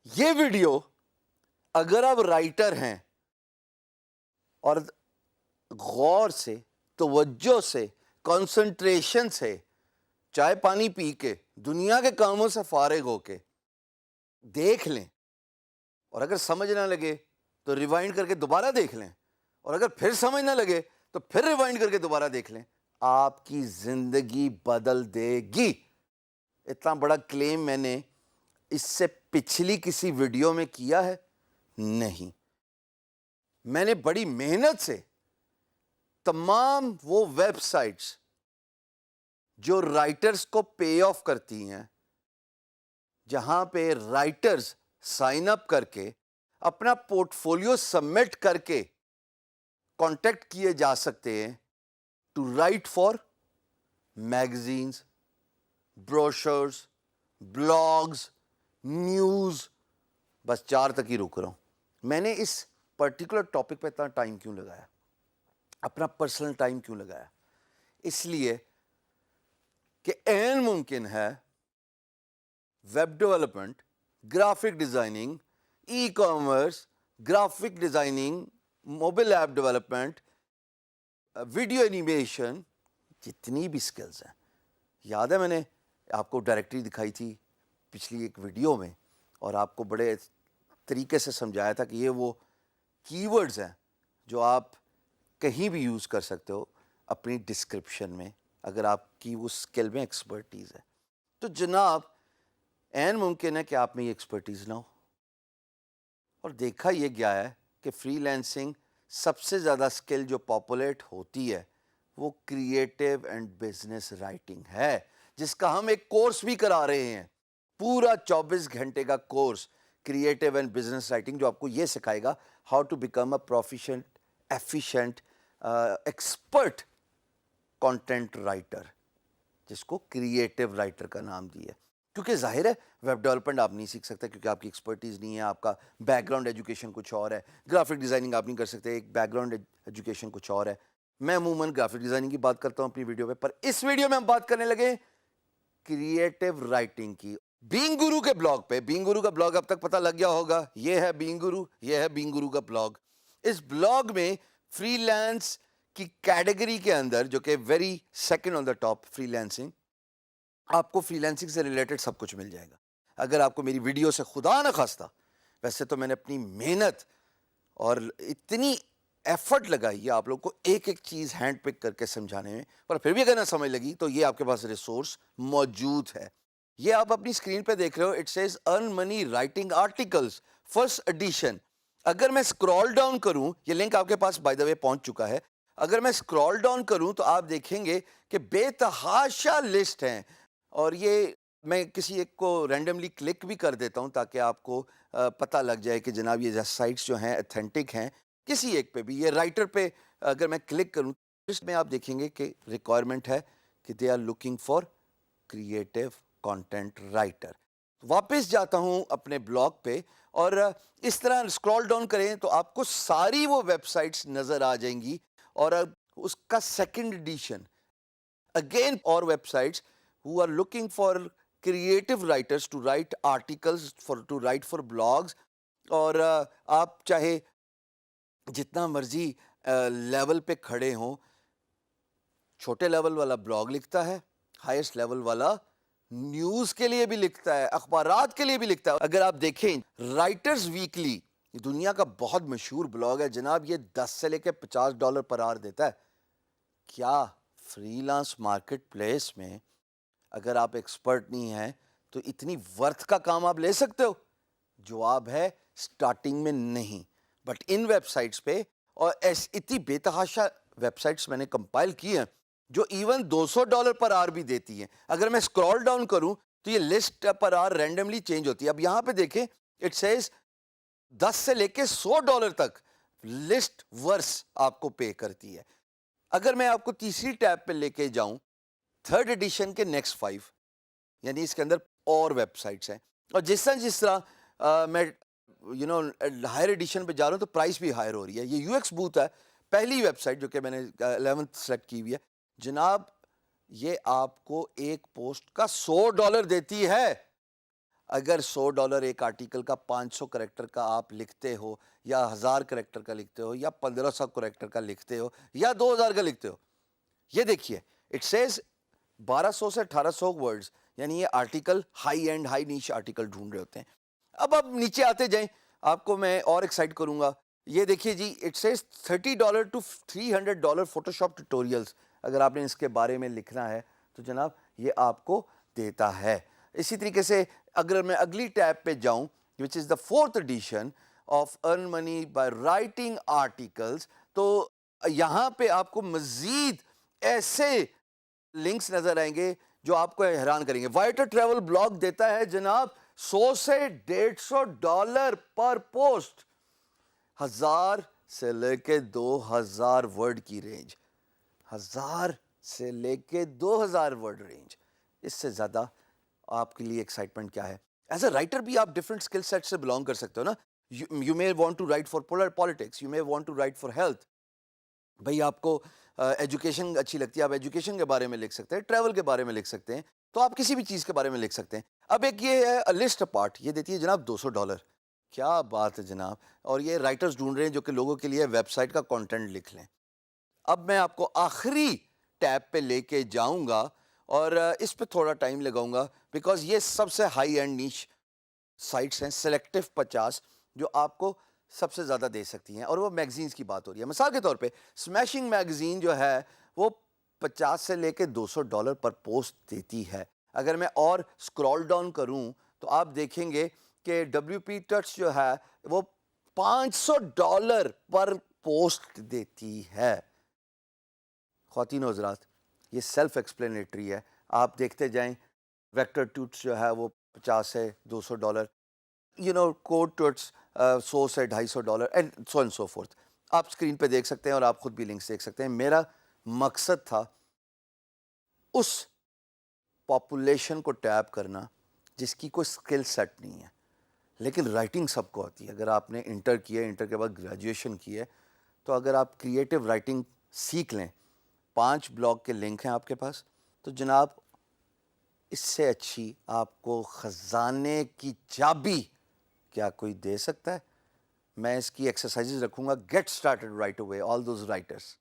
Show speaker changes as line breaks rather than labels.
یہ ویڈیو اگر آپ رائٹر ہیں اور غور سے، توجہ سے، کنسنٹریشن سے، چائے پانی پی کے، دنیا کے کاموں سے فارغ ہو کے دیکھ لیں، اور اگر سمجھ نہ لگے تو ریوائنڈ کر کے دوبارہ دیکھ لیں، اور اگر پھر سمجھ نہ لگے تو پھر ریوائنڈ کر کے دوبارہ دیکھ لیں، آپ کی زندگی بدل دے گی۔ اتنا بڑا کلیم میں نے اس سے پچھلی کسی ویڈیو میں کیا ہے نہیں۔ میں نے بڑی محنت سے تمام وہ ویب سائٹس جو رائٹرز کو پے آف کرتی ہیں، جہاں پہ رائٹرز سائن اپ کر کے اپنا پورٹ فولیو سبمٹ کر کے کانٹیکٹ کیے جا سکتے ہیں to write for magazines, brochures, blogs, news, بس 4 تک ہی رک رہا ہوں۔ میں نے اس پرٹیکولر ٹاپک پہ اتنا ٹائم کیوں لگایا، اپنا پرسنل ٹائم کیوں لگایا؟ اس لیے کہ عین ممکن ہے web development, graphic designing, e commerce, graphic designing, mobile app development, video animation, جتنی بھی سکلز ہیں، یاد ہے میں نے آپ کو ڈائریکٹری دکھائی تھی پچھلی ایک ویڈیو میں، اور آپ کو بڑے طریقے سے سمجھایا تھا کہ یہ وہ کی ورڈز ہیں جو آپ کہیں بھی یوز کر سکتے ہو اپنی ڈسکرپشن میں، اگر آپ کی اس اسکل میں ایکسپرٹیز ہے تو جناب عین ممکن ہے کہ آپ میں یہ ایکسپرٹیز نہ ہو۔ اور دیکھا یہ گیا ہے کہ فری لینسنگ سب سے زیادہ اسکل جو پاپولیٹ ہوتی ہے وہ کریٹیو اینڈ بزنس رائٹنگ ہے، جس کا ہم ایک کورس بھی کرا رہے ہیں، پورا 24 گھنٹے کا course creative and business writing, جو آپ کو یہ سکھائے گا how to become a proficient, efficient, expert content writer, جس کو کریٹیو رائٹر کا نام دیا ہے۔ کیونکہ ظاہر ہے ویب ڈیولپمنٹ آپ نہیں سیکھ سکتے کیونکہ آپ کی ایکسپرٹیز نہیں ہے، آپ کا بیک گراؤنڈ ایجوکیشن کچھ اور ہے، گرافک ڈیزائننگ آپ نہیں کر سکتے، ایک بیک گراؤنڈ ایجوکیشن کچھ اور ہے۔ میں عموماً گرافک ڈیزائننگ کی بات کرتا ہوں اپنی ویڈیو پہ، پر اس ویڈیو میں ہم بات کرنے لگے کریٹیو رائٹنگ کی۔ بینگ گرو کے بلاگ پہ، بینگ گرو کا بلاگ اب تک پتہ لگ گیا ہوگا، یہ ہے بینگ گرو، یہ ہے بینگ گرو کا بلاگ۔ اس بلاگ میں فری لانس کی کیٹیگری کے اندر، جو کہ very second on the top, free lancing, آپ کو فری لینسنگ سے ریلیٹڈ سب کچھ مل جائے گا۔ اگر آپ کو میری ویڈیو سے خدا نہ خواستہ، ویسے تو میں نے اپنی محنت اور اتنی ایفرٹ لگائی ہے آپ لوگ کو ایک ایک چیز ہینڈ پک کر کے سمجھانے میں، پر پھر بھی اگر نہ سمجھ لگی تو یہ آپ کے پاس ریسورس موجود ہے۔ یہ آپ اپنی اسکرین پہ دیکھ رہے ہو، it says earn money writing articles first edition. اگر میں اسکرول ڈاؤن کروں، یہ لنک آپ کے پاس بائی دا وے پہنچ چکا ہے، اگر میں اسکرول ڈاؤن کروں تو آپ دیکھیں گے کہ بے تحاشا لسٹ ہیں، اور یہ میں کسی ایک کو رینڈملی کلک بھی کر دیتا ہوں تاکہ آپ کو پتہ لگ جائے کہ جناب یہ سائٹس جو ہیں اتھینٹک ہیں۔ کسی ایک پہ بھی، یہ رائٹر پہ اگر میں کلک کروں اس میں آپ دیکھیں گے کہ ریکوائرمنٹ ہے کہ they are looking for creative content writer. واپس جاتا ہوں اپنے بلاگ پہ، اور اس طرح اسکرول ڈاؤن کریں تو آپ کو ساری وہ ویب سائٹس نظر آ جائیں گی، اور اس کا سیکنڈ ایڈیشن اگین اور web sites who are looking for creative writers to write articles, to write for blogs، اور آپ چاہے جتنا مرضی لیول پہ کھڑے ہوں، چھوٹے لیول والا بلاگ لکھتا ہے، ہائیسٹ لیول والا نیوز کے لیے بھی لکھتا ہے، اخبارات کے لیے بھی لکھتا ہے۔ اگر آپ دیکھیں رائٹرز ویکلی، دنیا کا بہت مشہور بلاگ ہے جناب، یہ 10 سے لے کے $50 پر آور دیتا ہے۔ کیا فری لانس مارکیٹ پلیس میں اگر آپ ایکسپرٹ نہیں ہیں تو اتنی ورتھ کا کام آپ لے سکتے ہو؟ جواب ہے سٹارٹنگ میں نہیں، بٹ ان ویب سائٹس پہ، اور اتنی بے تحاشا ویب سائٹس میں نے کمپائل کی ہیں جو ایون $200 پر آور بھی دیتی ہیں۔ اگر میں اسکرول ڈاؤن کروں تو یہ لسٹ پر آور رینڈملی چینج ہوتی ہے۔ اب یہاں پہ دیکھیں اٹ سیز 10 سے لے کے $100 تک لسٹ ورس آپ کو پے کرتی ہے۔ اگر میں آپ کو تیسری ٹیب پہ لے کے جاؤں، تھرڈ ایڈیشن کے نیکسٹ 5، یعنی اس کے اندر اور ویب سائٹس ہیں، اور جس طرح میں ہائر ایڈیشن پہ جا رہا ہوں تو پرائس بھی ہائر ہو رہی ہے۔ یہ یو ایکس بوتھ ہے، پہلی ویب سائٹ جو کہ میں نے 11th سلیکٹ کی ہوئی ہے جناب، یہ آپ کو ایک پوسٹ کا $100 دیتی ہے۔ اگر $100 ایک آرٹیکل کا 500 کریکٹر کا آپ لکھتے ہو یا 1000 کریکٹر کا لکھتے ہو یا 1500 کریکٹر کا لکھتے ہو یا 2000 کا لکھتے ہو, یہ دیکھیے اٹ سیز 1200 سے 1800 ورڈز, یعنی یہ article high and high niche article ڈھونڈ رہے ہوتے ہیں. اب آپ نیچے آتے جائیں, آپ کو میں اور ایکسائٹ کروں گا. یہ دیکھیے جی, it says $30 to $300 Photoshop tutorials. اگر آپ نے اس کے بارے میں لکھنا ہے تو جناب یہ آپ کو دیتا ہے. اسی طریقے سے اگر میں اگلی ٹیب پہ جاؤں which is the 4th edition of earn money by writing articles, تو یہاں پہ آپ کو مزید ایسے لنکس نظر آئیں گے جو آپ کو حیران کریں گے. وائٹر ٹریول بلاگ دیتا ہے جناب $100 سے $150 پر پوسٹ, 1000 سے لے کے 2000 ورڈ کی رینج, 1000 سے لے کے 2000 ورڈ رینج. اس سے زیادہ آپ کے لیے ایکسائٹمنٹ کیا ہے؟ ایز اے رائٹر بھی آپ ڈفرنٹ اسکل سیٹ سے بلانگ کر سکتے ہو نا. You may want to write for politics, you may want to write for health. بھئی آپ کو ایجوکیشن اچھی لگتی ہے, آپ ایجوکیشن کے بارے میں لکھ سکتے ہیں, ٹریول کے بارے میں لکھ سکتے ہیں, تو آپ کسی بھی چیز کے بارے میں لکھ سکتے ہیں. اب ایک یہ ہے لسٹ پارٹ, یہ دیتی ہے جناب $200. کیا بات ہے جناب. اور یہ رائٹرز ڈھونڈ رہے ہیں جو کہ لوگوں کے لیے ویب سائٹ کا کانٹینٹ لکھ لیں. اب میں آپ کو آخری ٹیب پہ لے کے جاؤں گا اور اس پہ تھوڑا ٹائم لگاؤں گا بیکاز یہ سب سے ہائی اینڈ نیش سائٹس ہیں, سلیکٹو 50 جو آپ کو سب سے زیادہ دے سکتی ہیں. اور وہ میگزینز کی بات ہو رہی ہے. مثال کے طور پہ اسمیشنگ میگزین جو ہے وہ 50 سے لے کے $200 پر پوسٹ دیتی ہے. اگر میں اور اسکرول ڈاؤن کروں تو آپ دیکھیں گے کہ WP ٹچ جو ہے وہ $500 پر پوسٹ دیتی ہے. خواتین و حضرات, یہ سیلف ایکسپلینیٹری ہے, آپ دیکھتے جائیں. ویکٹر ٹوٹس جو ہے وہ 50 سے $200, کوڈ ٹوٹس 100 سے $250 and so and so forth. آپ اسکرین پہ دیکھ سکتے ہیں اور آپ خود بھی لنکس دیکھ سکتے ہیں. میرا مقصد تھا اس پاپولیشن کو ٹیپ کرنا جس کی کوئی اسکل سیٹ نہیں ہے لیکن رائٹنگ سب کو آتی ہے. اگر آپ نے انٹر کیا ہے, انٹر کے بعد گریجویشن کی ہے, تو اگر آپ کریٹیو رائٹنگ سیکھ لیں, 5 بلاگ کے لنک ہیں آپ کے پاس, تو جناب اس سے اچھی آپ کو خزانے کی چابی کیا کوئی دے سکتا ہے؟ میں اس کی ایکسرسائزز رکھوں گا. Get started right away all those writers.